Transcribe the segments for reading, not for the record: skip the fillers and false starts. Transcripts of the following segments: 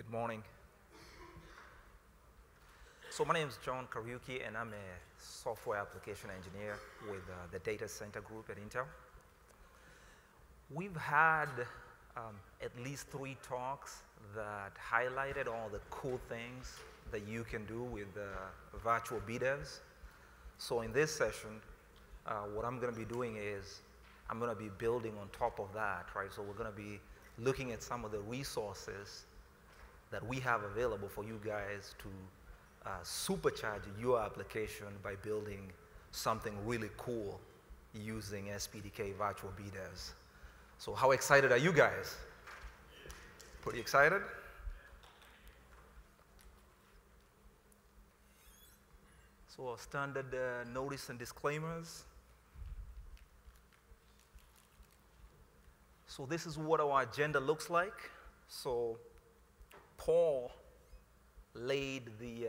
Good morning. So my name is John Kariuki, and I'm a software application engineer with the data center group at Intel. We've had at least 3 talks that highlighted all the cool things that you can do with virtual BDevs. So in this session, what I'm going to be doing is I'm going to be building on top of that, right? So we're going to be looking at some of the resources that we have available for you guys to supercharge your application by building something really cool using Spdk virtual BDevs. So how excited are you guys? Pretty excited? So our standard notice and disclaimers. So this is what our agenda looks like. So Paul laid the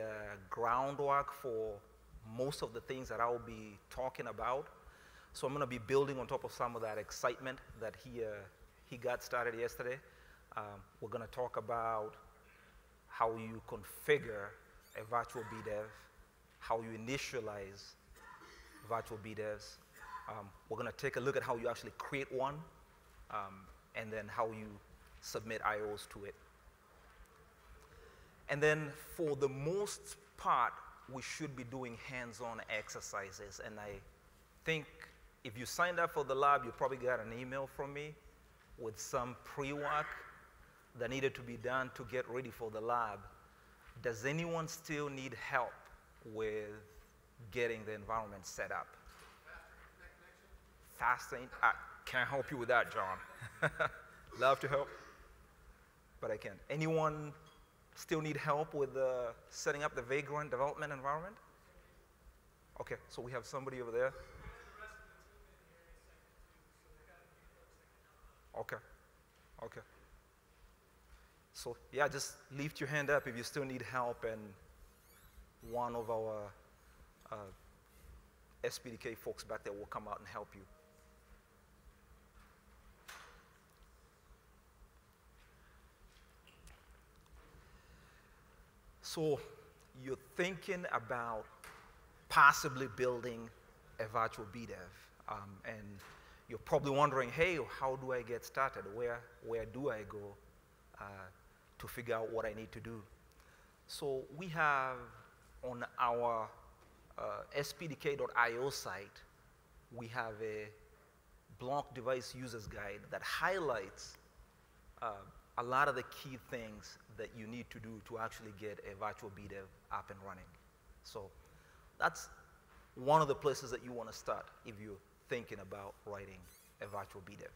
groundwork for most of the things that I'll be talking about. So I'm going to be building on top of some of that excitement that he got started yesterday. We're going to talk about how you configure a virtual BDev, how you initialize virtual BDevs. We're going to take a look at how you actually create one, and then how you submit IOs to it. And then for the most part, we should be doing hands-on exercises. And I think if you signed up for the lab, you probably got an email from me with some pre-work that needed to be done to get ready for the lab. Does anyone still need help with getting the environment set up? Fasting? Can I help you with that, John? Love to help, but I can't. Anyone still need help with setting up the Vagrant development environment? Okay, so we have somebody over there. Okay, okay. So yeah, just lift your hand up if you still need help, and one of our Spdk folks back there will come out and help you. So you're thinking about possibly building a virtual BDev, and you're probably wondering, hey, how do I get started? Where do I go to figure out what I need to do? So we have on our spdk.io site, we have a block device users guide that highlights a lot of the key things that you need to do to actually get a virtual BDev up and running. So that's one of the places that you want to start if you're thinking about writing a virtual BDev.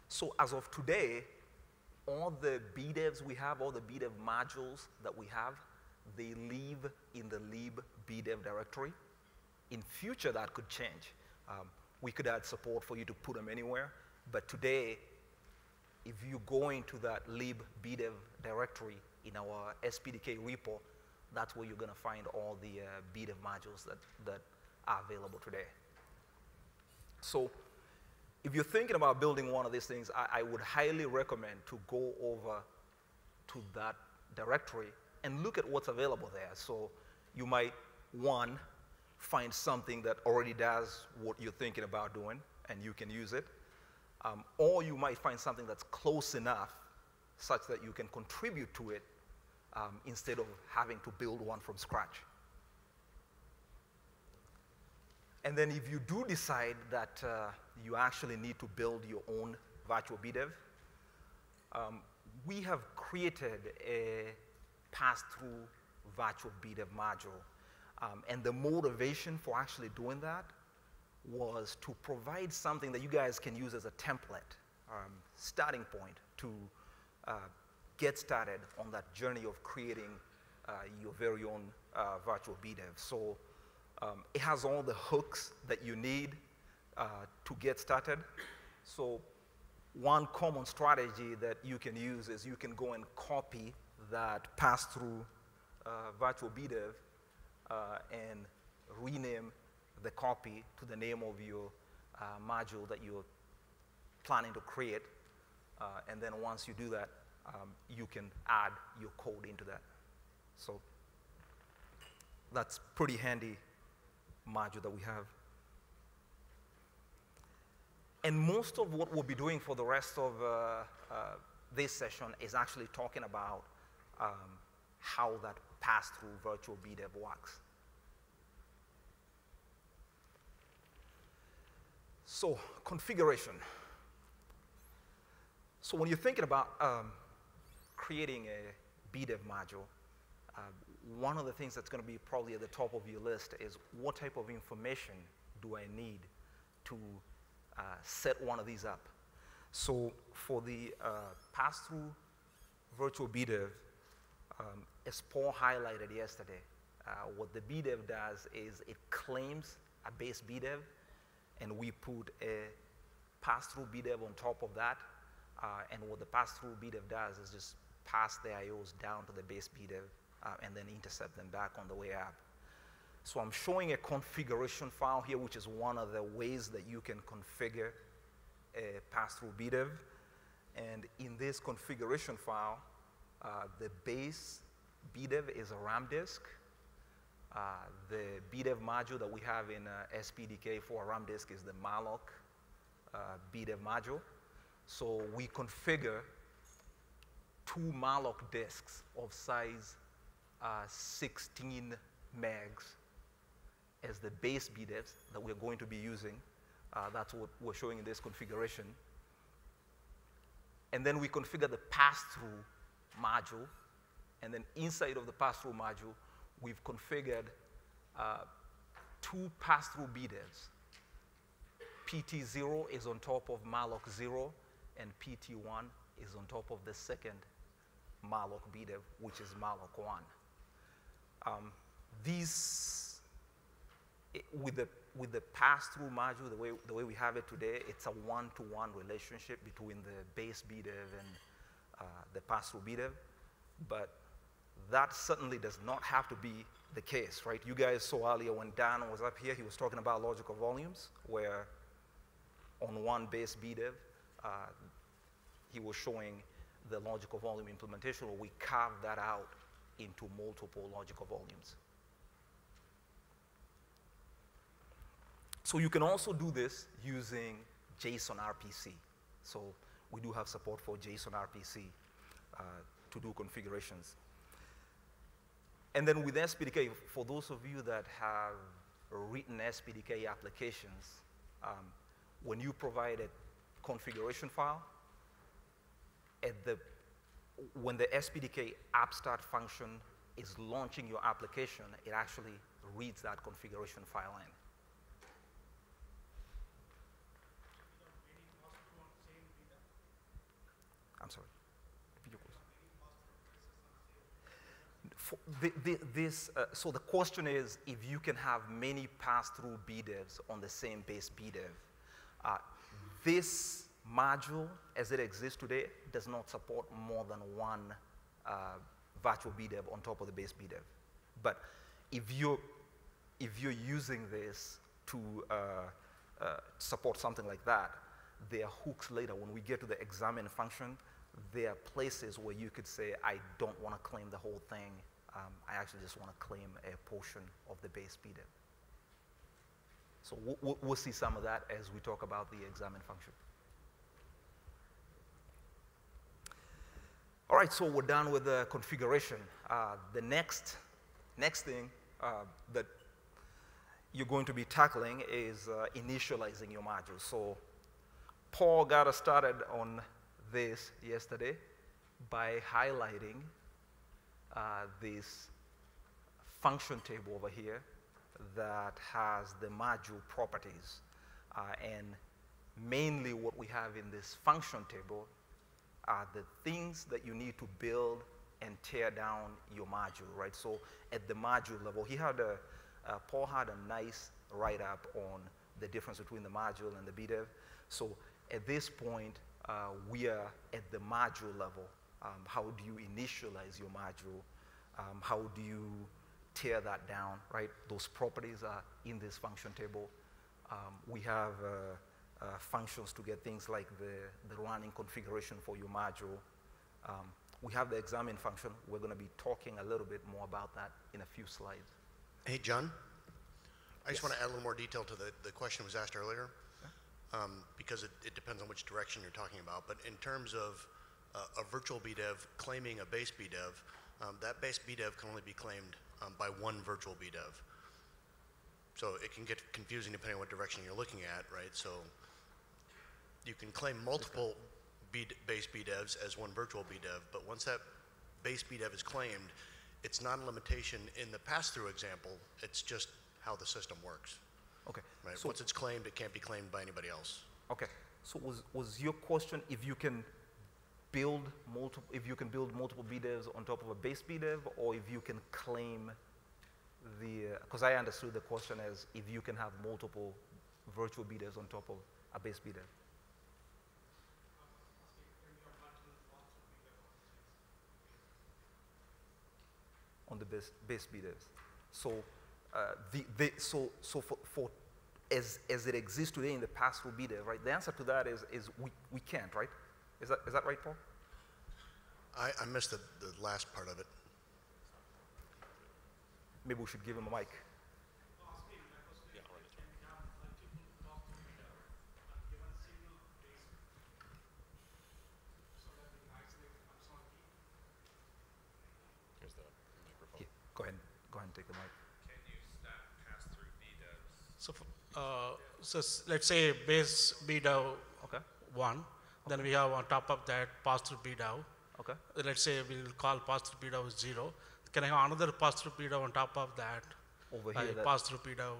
So as of today, all the BDevs we have, all the BDev modules that we have, they live in the lib BDev directory. In future, that could change. We could add support for you to put them anywhere, but today, if you go into that lib BDev directory in our Spdk repo, that's where you're going to find all the BDev modules that are available today. So if you're thinking about building one of these things, I would highly recommend to go over to that directory and look at what's available there. So you might, one, find something that already does what you're thinking about doing, and you can use it. Or you might find something that's close enough such that you can contribute to it instead of having to build one from scratch. And then if you do decide that you actually need to build your own virtual BDev, we have created a pass-through virtual BDev module. And the motivation for actually doing that was to provide something that you guys can use as a template, starting point to get started on that journey of creating your very own virtual BDev. So it has all the hooks that you need to get started. So one common strategy that you can use is you can go and copy that pass-through virtual BDev and rename the copy to the name of your module that you're planning to create. And then once you do that, you can add your code into that. So that's pretty handy module that we have. And most of what we'll be doing for the rest of this session is actually talking about how that pass-through virtual BDEV works. So configuration. So when you're thinking about creating a BDEV module, one of the things that's going to be probably at the top of your list is what type of information do I need to set one of these up. So for the pass-through virtual BDEV, as Paul highlighted yesterday, what the BDEV does is it claims a base BDEV, and we put a pass-through BDEV on top of that. And what the pass-through BDEV does is just pass the IOs down to the base BDEV and then intercept them back on the way up. So I'm showing a configuration file here, which is one of the ways that you can configure a pass-through BDEV. And in this configuration file, the base BDEV is a RAM disk. The BDEV module that we have in Spdk for a RAM disk is the malloc BDEV module. So we configure 2 malloc disks of size 16 megs as the base BDEVs that we're going to be using. That's what we're showing in this configuration. And then we configure the pass-through module. And then inside of the pass-through module, we've configured 2 pass-through BDEVs. PT0 is on top of malloc 0, and PT1 is on top of the second malloc BDEV, which is malloc 1. With the pass-through module, the way we have it today, it's a one-to-one relationship between the base BDEV and the pass-through BDEV. But that certainly does not have to be the case, right? You guys saw earlier when Dan was up here, he was talking about logical volumes, where on one base BDEV, he was showing the logical volume implementation where we carve that out into multiple logical volumes. So you can also do this using JSON RPC. So we do have support for JSON RPC to do configurations. And then with Spdk, for those of you that have written Spdk applications, when you provide a configuration file, when the Spdk app start function is launching your application, it actually reads that configuration file in. I'm sorry. So the question is, if you can have many pass-through BDEVs on the same base BDEV. This module, as it exists today, does not support more than one virtual BDEV on top of the base BDEV. But if you're using this to support something like that, there are hooks later. When we get to the examine function, there are places where you could say, I don't want to claim the whole thing. I actually just want to claim a portion of the base BDEV. So we'll see some of that as we talk about the examine function. All right, so we're done with the configuration. The next thing that you're going to be tackling is initializing your module. So Paul got us started on this yesterday by highlighting this function table over here that has the module properties. And mainly what we have in this function table are the things that you need to build and tear down your module, right? So at the module level, Paul had a nice write-up on the difference between the module and the BDEV. So at this point, we are at the module level. How do you initialize your module? How do you tear that down, right? Those properties are in this function table. We have functions to get things like the running configuration for your module. We have the examine function. We're going to be talking a little bit more about that in a few slides. Hey, John. I just Yes. want to add a little more detail to the question that was asked earlier, because it depends on which direction you're talking about. But in terms of a virtual BDEV claiming a base BDEV, that base BDEV can only be claimed by one virtual BDEV. So it can get confusing depending on what direction you're looking at, right? So you can claim multiple base BDEVs as one virtual BDEV, but once that base BDEV is claimed, it's not a limitation in the pass-through example. It's just how the system works. Okay. Right? So Once it's claimed, it can't be claimed by anybody else. okay. So was your question if you can build multiple BDEVs on top of a base BDEV, or if you can claim the? Because I understood the question as if you can have multiple virtual BDEVs on top of a base BDEV. On the base BDEVs. So for as it exists today in the pass-through BDEV, right? The answer to that is we can't, right? Is that right, Paul? I missed the last part of it. Maybe we should give him a mic. Here's the microphone. Here, go ahead and take the mic. Can you stack pass-through BDEVs? So let's say base BDEV Okay. 1, then we have on top of that pass-through BDEV. Okay. Let's say we'll call pass-through BDEV 0. Can I have another pass-through BDEV on top of that? Over here, Pass-through BDEV.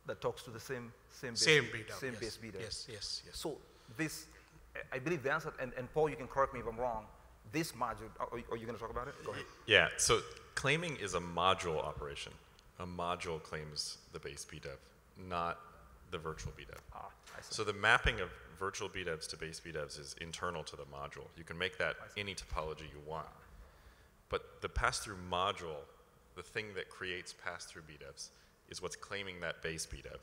that talks to the same base BDEV. same Yes. base BDEV. Yes. So this, I believe the answer, and Paul, you can correct me if I'm wrong. This module, are you going to talk about it? Go ahead. Yeah, so claiming is a module operation. A module claims the base BDEV, not the virtual BDEV. Ah, I see. So the mapping of virtual BDEVs to base BDEVs is internal to the module. You can make that any topology you want. But the pass-through module, the thing that creates pass-through BDEVs, is what's claiming that base BDEV,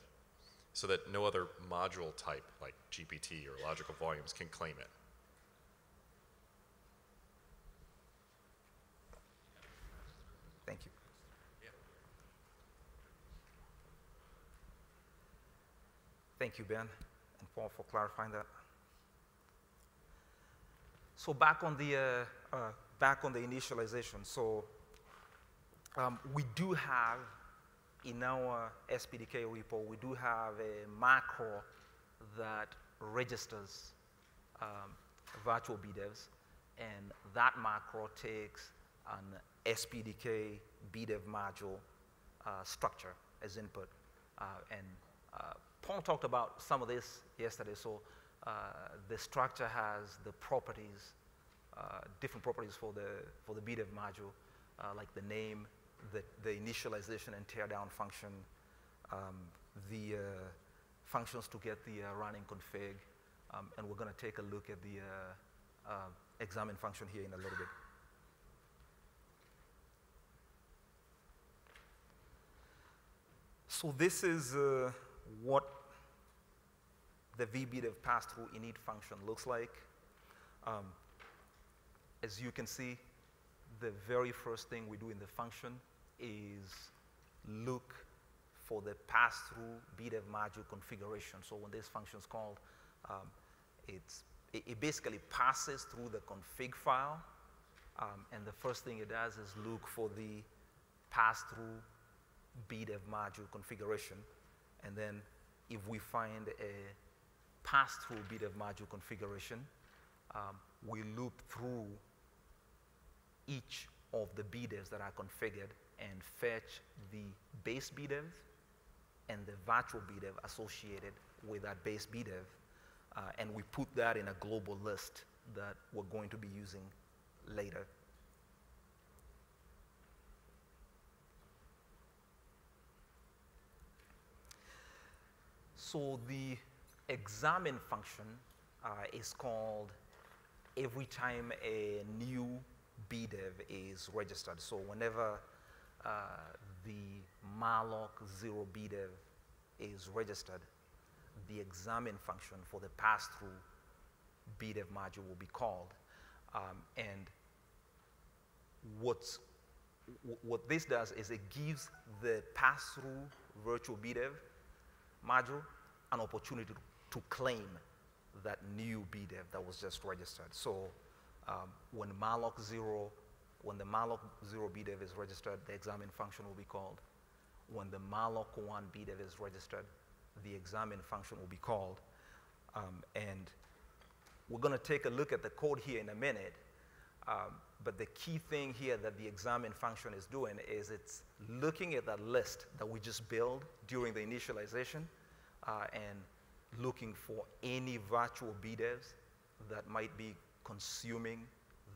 so that no other module type, like GPT or logical volumes, can claim it. Thank you. Thank you, Ben and Paul, for clarifying that. So back on the initialization. So we do have in our Spdk repo, we do have a macro that registers virtual BDEVs, and that macro takes an Spdk BDEV module structure as input. Paul talked about some of this yesterday. So the structure has the properties, different properties for the BDEV module, like the name, the initialization and teardown function, the functions to get the running config, and we're going to take a look at the examine function here in a little bit. So this is what the vBDEV pass-through init function looks like. As you can see, the very first thing we do in the function is look for the pass-through BDEV module configuration. So when this function is called, it basically passes through the config file, and the first thing it does is look for the pass-through BDEV module configuration, and then if we find a pass-through BDEV module configuration, we loop through each of the BDEVs that are configured and fetch the base BDEV and the virtual BDEV associated with that base BDEV, and we put that in a global list that we're going to be using later. So the examine function is called every time a new BDEV is registered. So whenever the malloc 0 BDEV is registered, the examine function for the pass-through BDEV module will be called. And what this does is it gives the pass-through virtual BDEV module an opportunity to claim that new BDEV that was just registered. So when the malloc 0 BDEV is registered, the examine function will be called. When the malloc 1 BDEV is registered, the examine function will be called. And we're going to take a look at the code here in a minute. But the key thing here that the examine function is doing is it's looking at that list that we just built during the initialization and looking for any virtual BDEVs that might be consuming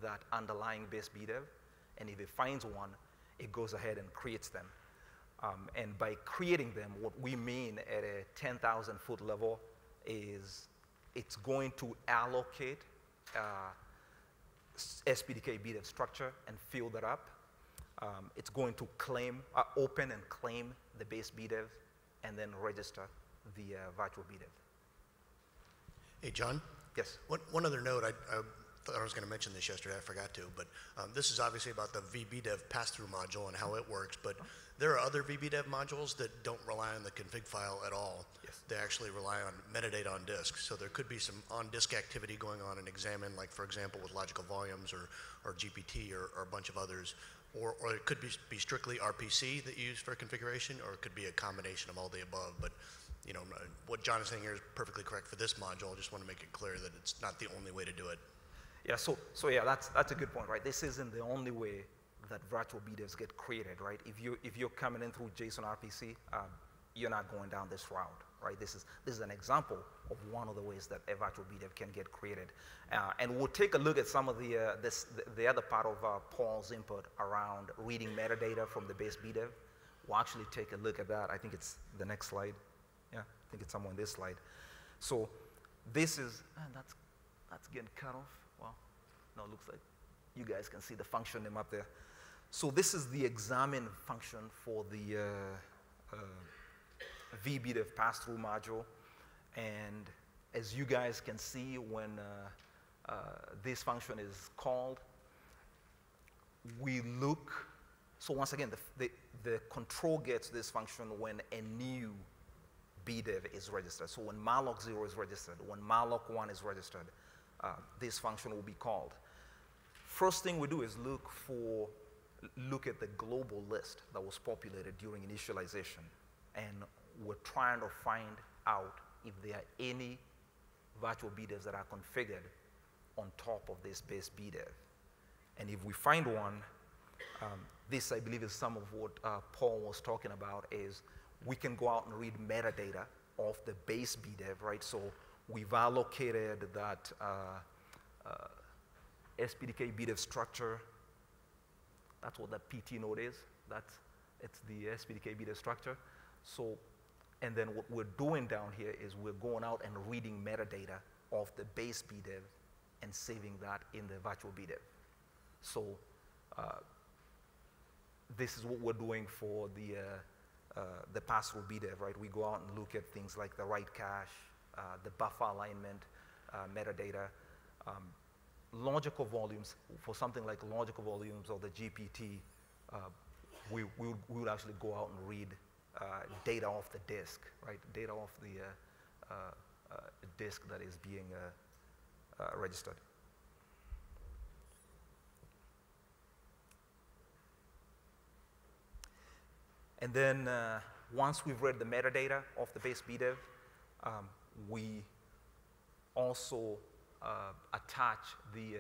that underlying base BDEV. And if it finds one, it goes ahead and creates them. And by creating them, what we mean at a 10,000 foot level is it's going to allocate Spdk BDEV structure and fill that up. It's going to claim, open and claim the base BDEV and then register the virtual BDEV. Hey, John? Yes. One other note, I thought I was going to mention this yesterday, I forgot to, but this is obviously about the vBDEV pass-through module and how it works, but there are other vBDEV modules that don't rely on the config file at all. Yes. They actually rely on metadata on disk. So there could be some on-disk activity going on in examine, like for example with logical volumes or GPT or a bunch of others. Or it could be strictly RPC that you use for configuration, or it could be a combination of all the above. But you know, what John is saying here is perfectly correct for this module. I just want to make it clear that it's not the only way to do it. Yeah, so yeah, that's a good point, right? This isn't the only way that virtual BDEVs get created, right? If you're coming in through JSON RPC, you're not going down this route, right? This is an example of one of the ways that a virtual BDEV can get created. And we'll take a look at some of the other part of Paul's input around reading metadata from the base BDEV. We'll actually take a look at that. I think it's the next slide. Yeah, I think it's somewhere on this slide. So this is, that's getting cut off. Well, no, it looks like you guys can see the function name up there. So this is the examine function for the vBDEV pass-through module. And as you guys can see, when this function is called, we look, so once again, the control gets this function when a new BDEV is registered. So when malloc 0 is registered, when malloc 1 is registered, this function will be called. First thing we do is look at the global list that was populated during initialization. And we're trying to find out if there are any virtual BDEVs that are configured on top of this base BDEV. And if we find one, this I believe is some of what Paul was talking about, is we can go out and read metadata of the base BDEV, right? So we've allocated that Spdk BDEV structure. That's what that PT node is. It's the Spdk BDEV structure. So, and then what we're doing down here is we're going out and reading metadata of the base BDEV and saving that in the virtual BDEV. So this is what we're doing for the pass-through BDEV, right? We go out and look at things like the write cache, the buffer alignment, metadata, logical volumes. For something like logical volumes or the GPT, we would actually go out and read data off the disk, right? Data off the disk that is being registered. And then once we've read the metadata of the base BDEV, we also attach the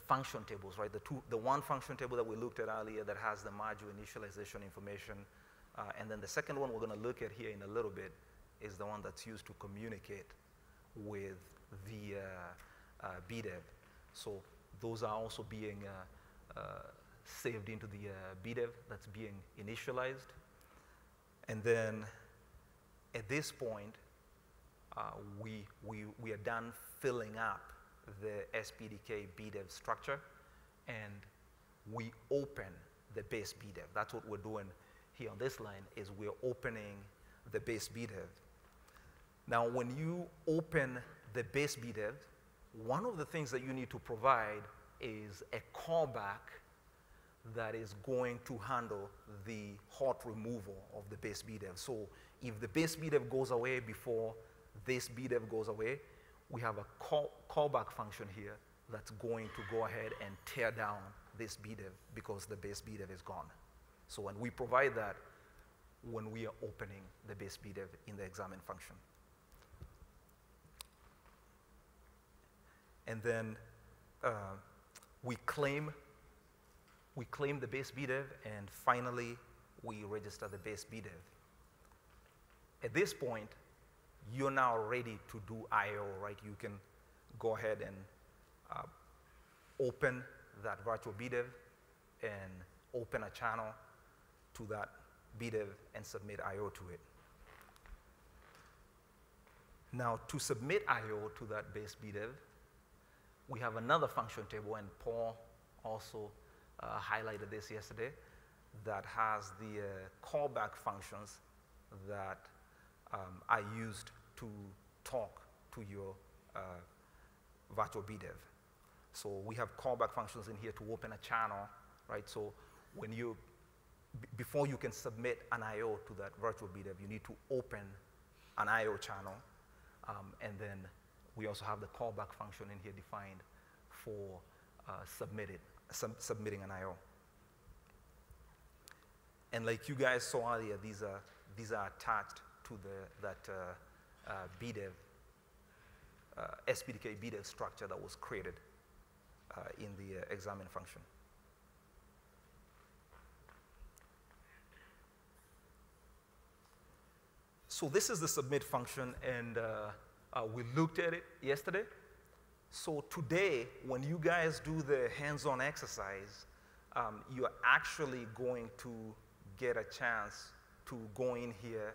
function tables, right? The one function table that we looked at earlier that has the module initialization information, and then the second one we're going to look at here in a little bit is the one that's used to communicate with the BDEV. So those are also being saved into the BDEV that's being initialized. And then at this point, we are done filling up the Spdk BDEV structure, and we open the base BDEV. That's what we're doing here on this line, is we're opening the base BDEV. Now, when you open the base BDEV, one of the things that you need to provide is a callback that is going to handle the hot removal of the base BDEV. So if the base BDEV goes away before this BDEV goes away, we have a callback function here that's going to go ahead and tear down this BDEV because the base BDEV is gone. So when we provide that, when we are opening the base BDEV in the examine function. And then we claim the base BDEV, and finally, we register the base BDEV. At this point, you're now ready to do I/O, right? You can go ahead and open that virtual BDEV and open a channel to that BDEV and submit I/O to it. Now, to submit I/O to that base BDEV, we have another function table, and Paul also highlighted this yesterday, that has the callback functions that are used to talk to your virtual BDEV. So we have callback functions in here to open a channel, right? So when you, before you can submit an I/O to that virtual BDEV, you need to open an I/O channel, and then we also have the callback function in here defined for submitting an I/O. And like you guys saw earlier, these are attached to that BDEV, Spdk BDEV structure that was created in the examine function. So this is the submit function, and we looked at it yesterday. So today, when you guys do the hands-on exercise, you're actually going to get a chance to go in here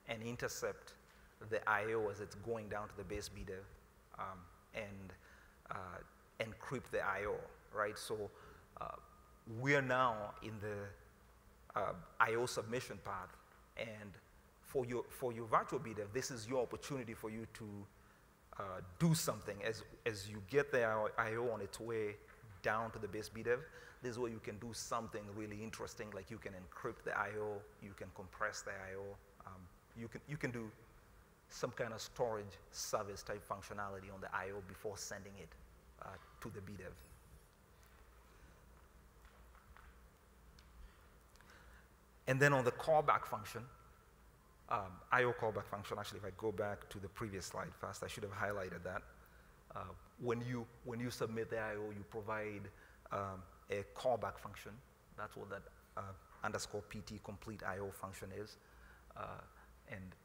and intercept the I/O as it's going down to the base BDEV and encrypt the I/O, right? So we're now in the I/O submission path, and for your virtual BDEV, this is your opportunity for you to do something as you get the I/O on its way down to the base BDEV. This is where you can do something really interesting, like you can encrypt the I/O, you can compress the I/O, you can do some kind of storage service type functionality on the I/O before sending it to the BDEV. And then on the callback function, I/O callback function, actually, if I go back to the previous slide first, I should have highlighted that. When you submit the I/O, you provide a callback function. That's what that underscore PT complete I/O function is. And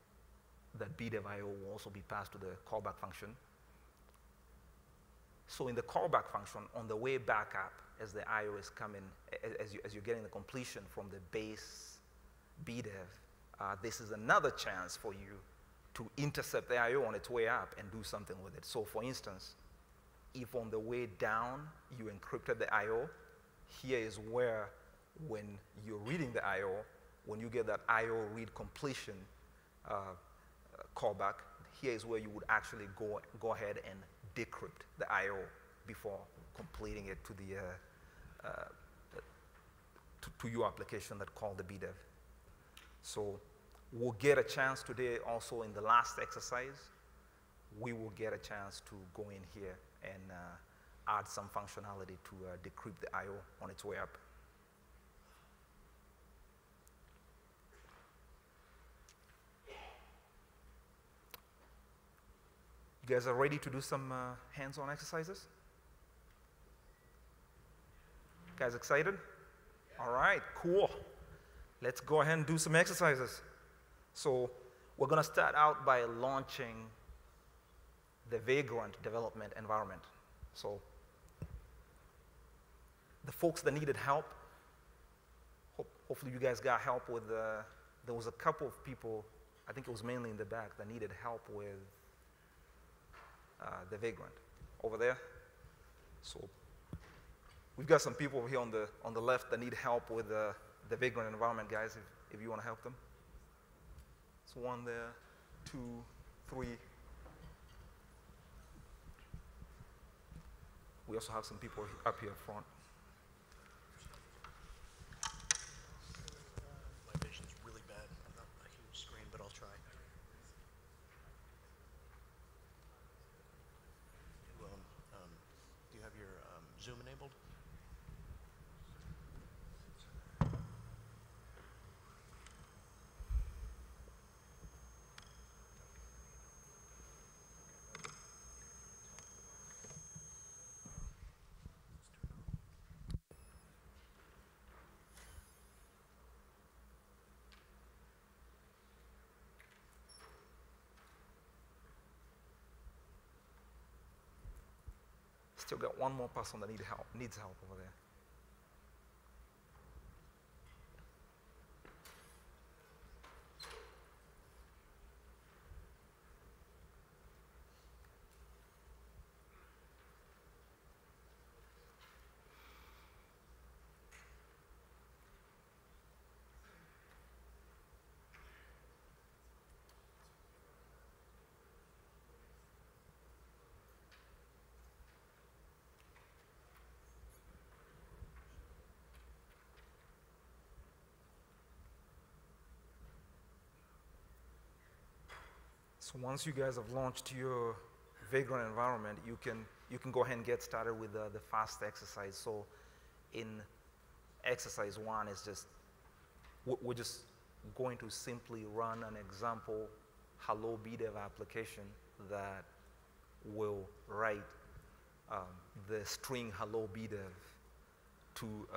that BDEV I/O will also be passed to the callback function. So in the callback function, on the way back up, as the I/O is coming, as you're getting the completion from the base BDEV, this is another chance for you to intercept the I/O on its way up and do something with it. So for instance, if on the way down you encrypted the I/O, here is where, when you're reading the I/O, when you get that I/O read completion callback, here is where you would actually go ahead and decrypt the I/O before completing it to the to your application that called the BDEV. So we'll get a chance today also in the last exercise, we will get a chance to go in here and add some functionality to decrypt the I/O on its way up. You guys are ready to do some hands-on exercises? Guys excited? All right, cool. Let's go ahead and do some exercises. So we're going to start out by launching the Vagrant development environment. So the folks that needed help, hopefully you guys got help with, there was a couple of people, I think it was mainly in the back, that needed help with the Vagrant over there. So we've got some people over here on the left that need help with the Vagrant environment, guys, if you want to help them. So 1 there, 2, 3. We also have some people up here front. My vision's really bad. I'm not a huge screen, but I'll try. Do you have your Zoom enabled? Still got one more person that needs help over there. So once you guys have launched your Vagrant environment, you can go ahead and get started with the fast exercise. So in exercise 1, it's just we're just going to simply run an example hello BDev application that will write the string hello BDev to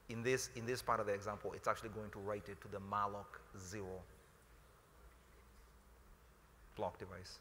in this part of the example, it's actually going to write it to the malloc 0 block device.